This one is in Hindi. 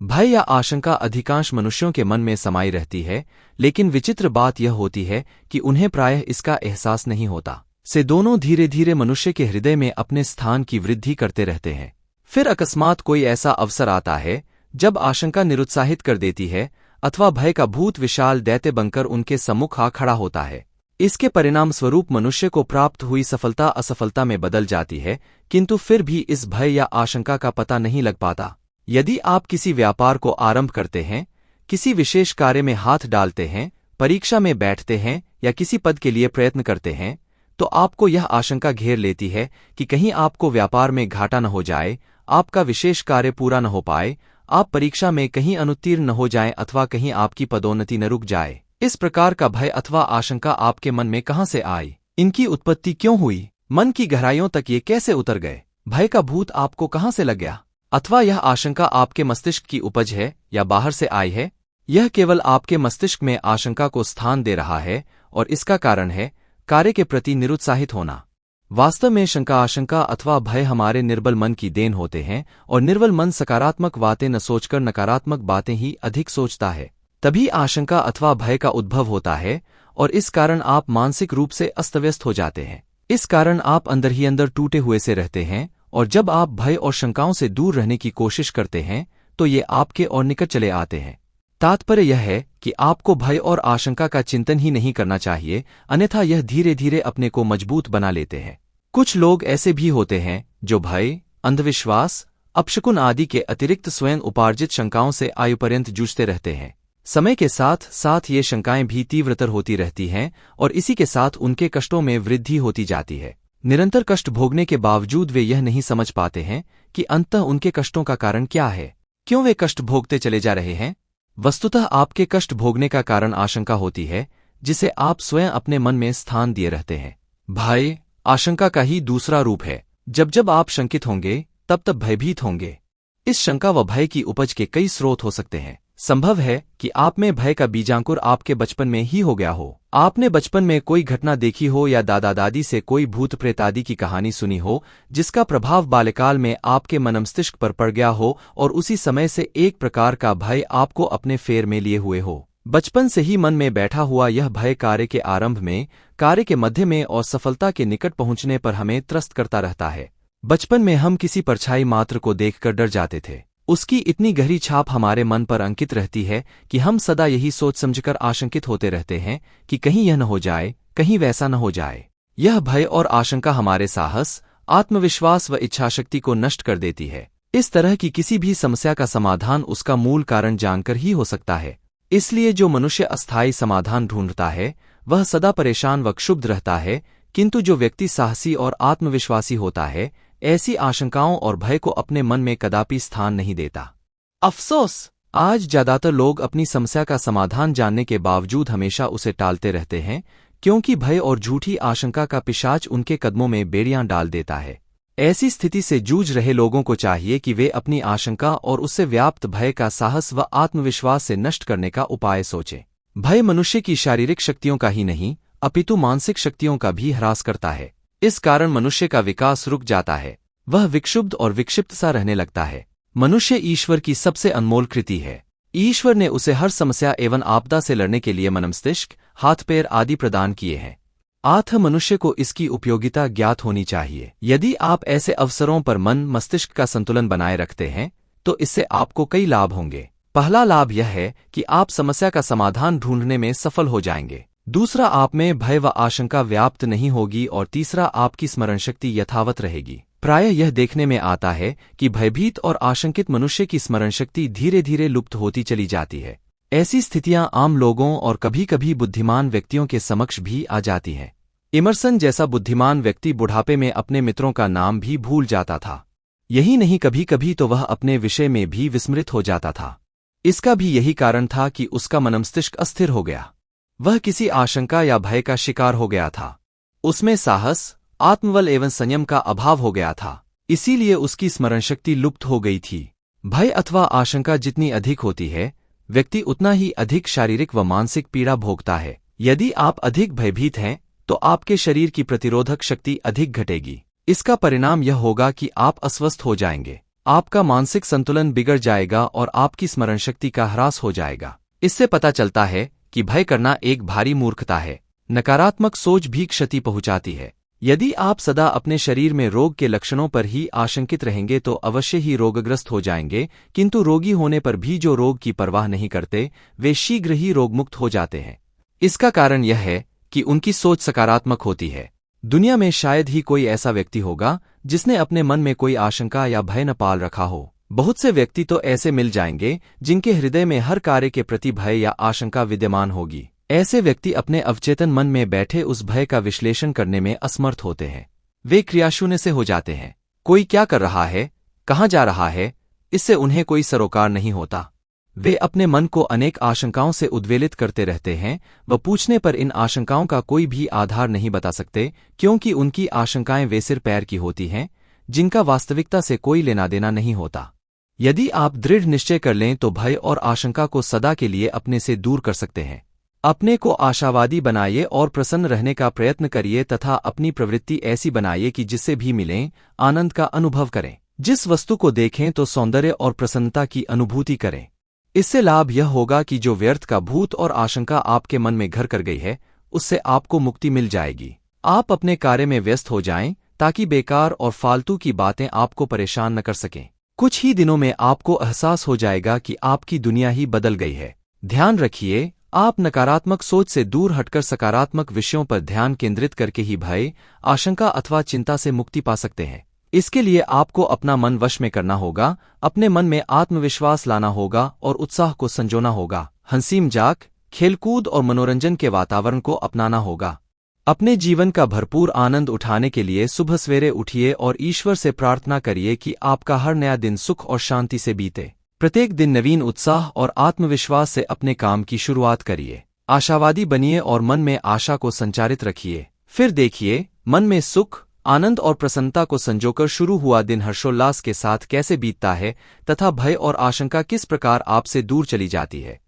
भय या आशंका अधिकांश मनुष्यों के मन में समाई रहती है, लेकिन विचित्र बात यह होती है कि उन्हें प्रायः इसका एहसास नहीं होता। से दोनों धीरे धीरे मनुष्य के हृदय में अपने स्थान की वृद्धि करते रहते हैं। फिर अकस्मात कोई ऐसा अवसर आता है जब आशंका निरुत्साहित कर देती है अथवा भय का भूत विशाल दैत्य बनकर उनके सम्मुख आ खड़ा होता है। इसके परिणाम स्वरूप मनुष्य को प्राप्त हुई सफलता असफलता में बदल जाती है, किंतु फिर भी इस भय या आशंका का पता नहीं लग पाता। यदि आप किसी व्यापार को आरंभ करते हैं, किसी विशेष कार्य में हाथ डालते हैं, परीक्षा में बैठते हैं या किसी पद के लिए प्रयत्न करते हैं, तो आपको यह आशंका घेर लेती है कि कहीं आपको व्यापार में घाटा न हो जाए, आपका विशेष कार्य पूरा न हो पाए, आप परीक्षा में कहीं अनुत्तीर्ण न हो जाएं अथवा कहीं आपकी पदोन्नति न रुक जाए। इस प्रकार का भय अथवा आशंका आपके मन में कहाँ से आई? इनकी उत्पत्ति क्यों हुई? मन की गहराइयों तक ये कैसे उतर गए? भय का भूत आपको कहाँ से लग गया? अथवा यह आशंका आपके मस्तिष्क की उपज है या बाहर से आई है? यह केवल आपके मस्तिष्क में आशंका को स्थान दे रहा है और इसका कारण है कार्य के प्रति निरुत्साहित होना। वास्तव में शंका आशंका अथवा भय हमारे निर्बल मन की देन होते हैं और निर्बल मन सकारात्मक बातें न सोचकर नकारात्मक बातें ही अधिक सोचता है। तभी आशंका अथवा भय का उद्भव होता है और इस कारण आप मानसिक रूप से अस्तव्यस्त हो जाते हैं। इस कारण आप अंदर ही अंदर टूटे हुए से रहते हैं और जब आप भय और शंकाओं से दूर रहने की कोशिश करते हैं तो ये आपके और निकट चले आते हैं। तात्पर्य यह है कि आपको भय और आशंका का चिंतन ही नहीं करना चाहिए, अन्यथा यह धीरे धीरे अपने को मजबूत बना लेते हैं। कुछ लोग ऐसे भी होते हैं जो भय, अंधविश्वास, अपशकुन आदि के अतिरिक्त स्वयं उपार्जित शंकाओं से आयुपर्यंत जूझते रहते हैं। समय के साथ साथ ये शंकाएं भी तीव्रतर होती रहती हैं और इसी के साथ उनके कष्टों में वृद्धि होती जाती है। निरंतर कष्ट भोगने के बावजूद वे यह नहीं समझ पाते हैं कि अंततः उनके कष्टों का कारण क्या है, क्यों वे कष्ट भोगते चले जा रहे हैं। वस्तुतः आपके कष्ट भोगने का कारण आशंका होती है, जिसे आप स्वयं अपने मन में स्थान दिए रहते हैं। भय आशंका का ही दूसरा रूप है। जब जब आप शंकित होंगे तब तब भयभीत होंगे। इस शंका व भय की उपज के कई स्रोत हो सकते हैं। संभव है कि आप में भय का बीजांकुर आपके बचपन में ही हो गया हो। आपने बचपन में कोई घटना देखी हो या दादा दादी से कोई भूत प्रेत आदि की कहानी सुनी हो, जिसका प्रभाव बाल्यकाल में आपके मनमस्तिष्क पर पड़ गया हो और उसी समय से एक प्रकार का भय आपको अपने फेर में लिए हुए हो। बचपन से ही मन में बैठा हुआ यह भय कार्य के आरंभ में, कार्य के मध्य में और सफलता के निकट पहुंचने पर हमें त्रस्त करता रहता है। बचपन में हम किसी परछाई मात्र को देखकर डर जाते थे। उसकी इतनी गहरी छाप हमारे मन पर अंकित रहती है कि हम सदा यही सोच समझकर आशंकित होते रहते हैं कि कहीं यह न हो जाए, कहीं वैसा न हो जाए। यह भय और आशंका हमारे साहस, आत्मविश्वास व इच्छाशक्ति को नष्ट कर देती है। इस तरह की किसी भी समस्या का समाधान उसका मूल कारण जानकर ही हो सकता है। इसलिए जो मनुष्य अस्थायी समाधान ढूंढता है वह सदा परेशान व क्षुब्ध रहता है, किंतु जो व्यक्ति साहसी और आत्मविश्वासी होता है ऐसी आशंकाओं और भय को अपने मन में कदापि स्थान नहीं देता। अफसोस, आज ज्यादातर लोग अपनी समस्या का समाधान जानने के बावजूद हमेशा उसे टालते रहते हैं, क्योंकि भय और झूठी आशंका का पिशाच उनके कदमों में बेड़ियां डाल देता है। ऐसी स्थिति से जूझ रहे लोगों को चाहिए कि वे अपनी आशंका और उससे व्याप्त भय का साहस व आत्मविश्वास से नष्ट करने का उपाय सोचें। भय मनुष्य की शारीरिक शक्तियों का ही नहीं, अपितु मानसिक शक्तियों का भी ह्रास करता है। इस कारण मनुष्य का विकास रुक जाता है, वह विक्षुब्ध और विक्षिप्त सा रहने लगता है। मनुष्य ईश्वर की सबसे अनमोल कृति है। ईश्वर ने उसे हर समस्या एवं आपदा से लड़ने के लिए मनमस्तिष्क, हाथ पैर आदि प्रदान किए हैं। अतः मनुष्य को इसकी उपयोगिता ज्ञात होनी चाहिए। यदि आप ऐसे अवसरों पर मन मस्तिष्क का संतुलन बनाए रखते हैं तो इससे आपको कई लाभ होंगे। पहला लाभ यह है कि आप समस्या का समाधान ढूंढने में सफल हो जाएंगे। दूसरा, आप में भय व आशंका व्याप्त नहीं होगी और तीसरा, आपकी स्मरण शक्ति यथावत रहेगी। प्रायः यह देखने में आता है कि भयभीत और आशंकित मनुष्य की स्मरण शक्ति धीरे धीरे लुप्त होती चली जाती है। ऐसी स्थितियां आम लोगों और कभी कभी बुद्धिमान व्यक्तियों के समक्ष भी आ जाती हैं। इमर्सन जैसा बुद्धिमान व्यक्ति बुढ़ापे में अपने मित्रों का नाम भी भूल जाता था। यही नहीं, कभी कभी तो वह अपने विषय में भी विस्मृत हो जाता था। इसका भी यही कारण था कि उसका मनमस्तिष्क अस्थिर हो गया। वह किसी आशंका या भय का शिकार हो गया था। उसमें साहस, आत्मबल एवं संयम का अभाव हो गया था। इसीलिए उसकी स्मरण शक्ति लुप्त हो गई थी। भय अथवा आशंका जितनी अधिक होती है, व्यक्ति उतना ही अधिक शारीरिक व मानसिक पीड़ा भोगता है। यदि आप अधिक भयभीत हैं तो आपके शरीर की प्रतिरोधक शक्ति अधिक घटेगी। इसका परिणाम यह होगा कि आप अस्वस्थ हो जाएंगे। आपका मानसिक संतुलन बिगड़ जाएगा और आपकी स्मरण शक्ति का ह्रास हो जाएगा। इससे पता चलता है कि भय करना एक भारी मूर्खता है। नकारात्मक सोच भी क्षति पहुंचाती है। यदि आप सदा अपने शरीर में रोग के लक्षणों पर ही आशंकित रहेंगे तो अवश्य ही रोगग्रस्त हो जाएंगे, किंतु रोगी होने पर भी जो रोग की परवाह नहीं करते वे शीघ्र ही रोगमुक्त हो जाते हैं। इसका कारण यह है कि उनकी सोच सकारात्मक होती है। दुनिया में शायद ही कोई ऐसा व्यक्ति होगा जिसने अपने मन में कोई आशंका या भय न पाल रखा हो। बहुत से व्यक्ति तो ऐसे मिल जाएंगे जिनके हृदय में हर कार्य के प्रति भय या आशंका विद्यमान होगी। ऐसे व्यक्ति अपने अवचेतन मन में बैठे उस भय का विश्लेषण करने में असमर्थ होते हैं। वे क्रियाशून्य से हो जाते हैं। कोई क्या कर रहा है, कहाँ जा रहा है, इससे उन्हें कोई सरोकार नहीं होता। वे अपने मन को अनेक आशंकाओं से उद्वेलित करते रहते हैं। व पूछने पर इन आशंकाओं का कोई भी आधार नहीं बता सकते, क्योंकि उनकी आशंकाएं वे सिर पैर की होती हैं जिनका वास्तविकता से कोई लेना देना नहीं होता। यदि आप दृढ़ निश्चय कर लें तो भय और आशंका को सदा के लिए अपने से दूर कर सकते हैं। अपने को आशावादी बनाइए और प्रसन्न रहने का प्रयत्न करिए तथा अपनी प्रवृत्ति ऐसी बनाइए कि जिससे भी मिलें आनंद का अनुभव करें। जिस वस्तु को देखें तो सौंदर्य और प्रसन्नता की अनुभूति करें। इससे लाभ यह होगा कि जो व्यर्थ का भूत और आशंका आपके मन में घर कर गई है उससे आपको मुक्ति मिल जाएगी। आप अपने कार्य में व्यस्त हो जाएं ताकि बेकार और फालतू की बातें आपको परेशान न कर सकें। कुछ ही दिनों में आपको एहसास हो जाएगा कि आपकी दुनिया ही बदल गई है। ध्यान रखिए, आप नकारात्मक सोच से दूर हटकर सकारात्मक विषयों पर ध्यान केंद्रित करके ही भय, आशंका अथवा चिंता से मुक्ति पा सकते हैं। इसके लिए आपको अपना मन वश में करना होगा, अपने मन में आत्मविश्वास लाना होगा और उत्साह को संजोना होगा। हंसी मजाक, खेलकूद और मनोरंजन के वातावरण को अपनाना होगा। अपने जीवन का भरपूर आनंद उठाने के लिए सुबह सवेरे उठिए और ईश्वर से प्रार्थना करिए कि आपका हर नया दिन सुख और शांति से बीते। प्रत्येक दिन नवीन उत्साह और आत्मविश्वास से अपने काम की शुरुआत करिए। आशावादी बनिए और मन में आशा को संचारित रखिए। फिर देखिए, मन में सुख, आनंद और प्रसन्नता को संजोकर शुरू हुआ दिन हर्षोल्लास के साथ कैसे बीतता है तथा भय और आशंका किस प्रकार आपसे दूर चली जाती है।